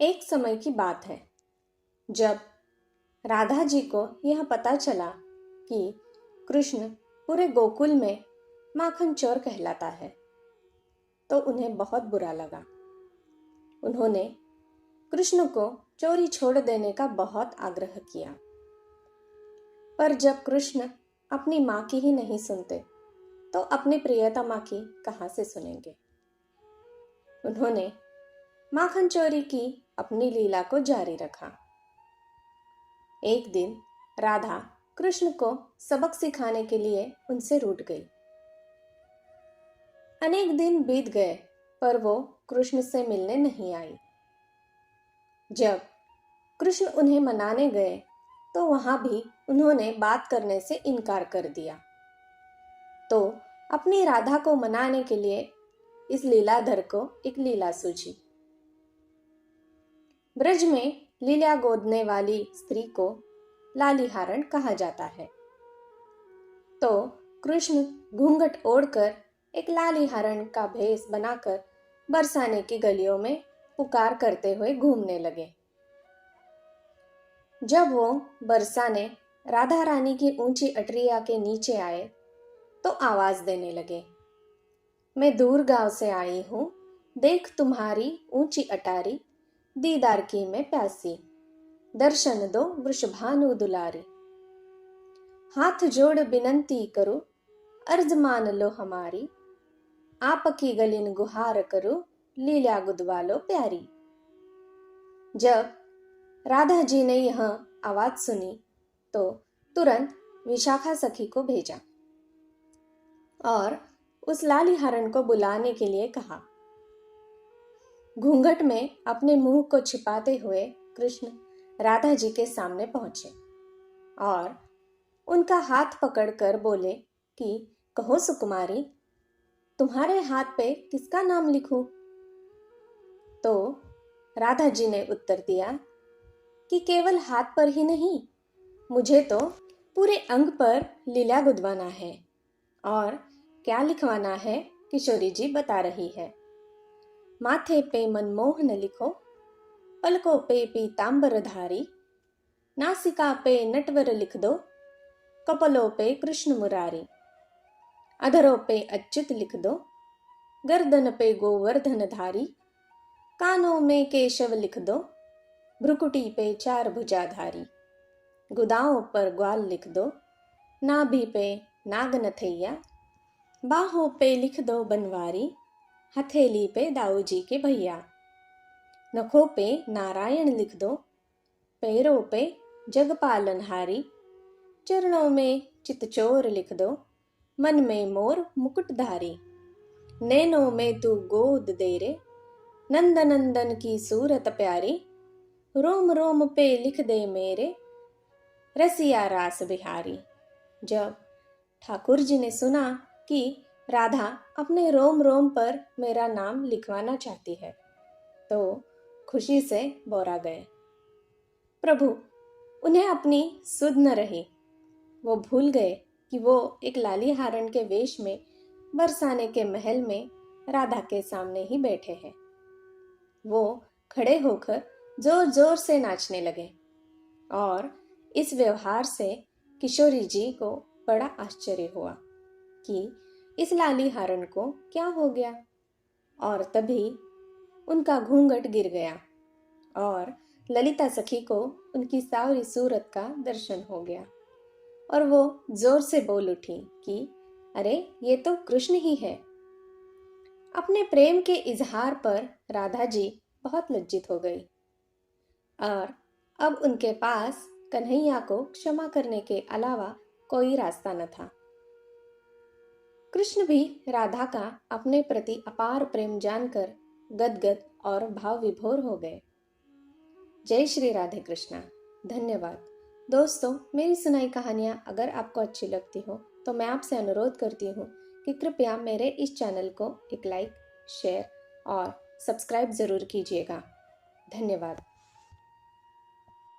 एक समय की बात है जब राधा जी को यह पता चला कि कृष्ण पूरे गोकुल में माखन चोर कहलाता है तो उन्हें बहुत बुरा लगा। उन्होंने कृष्ण को चोरी छोड़ देने का बहुत आग्रह किया, पर जब कृष्ण अपनी माँ की ही नहीं सुनते तो अपनी प्रियतमा की कहाँ से सुनेंगे। उन्होंने माखन चोरी की अपनी लीला को जारी रखा। एक दिन राधा कृष्ण को सबक सिखाने के लिए उनसे रूठ गई। अनेक दिन बीत गए पर वो कृष्ण से मिलने नहीं आई। जब कृष्ण उन्हें मनाने गए तो वहां भी उन्होंने बात करने से इनकार कर दिया। तो अपनी राधा को मनाने के लिए इस लीलाधर को एक लीला सूझी। ब्रज में लीला गोदने वाली स्त्री को लालीहारण कहा जाता है। तो कृष्ण घूंघट ओढ़कर एक लालीहारण का भेष बनाकर बरसाने की गलियों में पुकार करते हुए घूमने लगे। जब वो बरसाने राधा रानी की ऊंची अटरिया के नीचे आए तो आवाज देने लगे, मैं दूर गांव से आई हूं, देख तुम्हारी ऊंची अटारी, दीदार की मैं प्यासी, दर्शन दो वृषभानु दुलारी। हाथ जोड़ बिनती करूं, अर्ज मान लो हमारी, आपकी गलिन गुहार करूं, लीला गुदवा लो प्यारी। जब राधा जी ने यह आवाज सुनी तो तुरंत विशाखा सखी को भेजा और उस लालीहारण को बुलाने के लिए कहा। घूंघट में अपने मुंह को छिपाते हुए कृष्ण राधा जी के सामने पहुंचे और उनका हाथ पकड़कर बोले कि कहो सुकुमारी, तुम्हारे हाथ पे किसका नाम लिखूं? तो राधा जी ने उत्तर दिया कि केवल हाथ पर ही नहीं, मुझे तो पूरे अंग पर लीला गुदवाना है। और क्या लिखवाना है किशोरी जी बता रही है। माथे पे मनमोहन लिखो, पलकों पे पीतांबर धारी, नासिका पे नटवर लिख दो, कपलों पे कृष्ण मुरारी, अधरों पे अच्युत लिख दो, गर्दन पे गोवर्धन धारी, कानों में केशव लिख दो, भ्रुकुटी पे चार भुजाधारी, गुदाओं पर ग्वाल लिख दो, नाभि पे नागनथैया, बाहों पे लिख दो बनवारी, हथेली पे दाऊ जी के भैया, नखों पे नारायण लिख दो, पैरों पे जगपालनहारी, चरणों में चितचोर लिख दो, मन में मोर मुकुटधारी, नैनों में तू गोद दे रे, नंद नंदन की सूरत प्यारी, रोम रोम पे लिख दे मेरे, रसिया रास बिहारी। जब ठाकुर जी ने सुना कि राधा अपने रोम रोम पर मेरा नाम लिखवाना चाहती है तो खुशी से बोरा गए। प्रभु उन्हें अपनी सुध न रही। वो भूल गए कि वो एक लालीहारण के वेश में बरसाने के महल में राधा के सामने ही बैठे हैं। वो खड़े होकर जोर जोर से नाचने लगे और इस व्यवहार से किशोरी जी को बड़ा आश्चर्य हुआ कि इस लालीहारण को क्या हो गया। और तभी उनका घूंघट गिर गया और ललिता सखी को उनकी सावरी सूरत का दर्शन हो गया और वो जोर से बोल उठी कि अरे ये तो कृष्ण ही है। अपने प्रेम के इजहार पर राधा जी बहुत लज्जित हो गई और अब उनके पास कन्हैया को क्षमा करने के अलावा कोई रास्ता न था। कृष्ण भी राधा का अपने प्रति अपार प्रेम जानकर गदगद और भाव विभोर हो गए। जय श्री राधे कृष्णा। धन्यवाद दोस्तों। मेरी सुनाई कहानियाँ अगर आपको अच्छी लगती हो तो मैं आपसे अनुरोध करती हूँ कि कृपया मेरे इस चैनल को एक लाइक, शेयर और सब्सक्राइब ज़रूर कीजिएगा। धन्यवाद।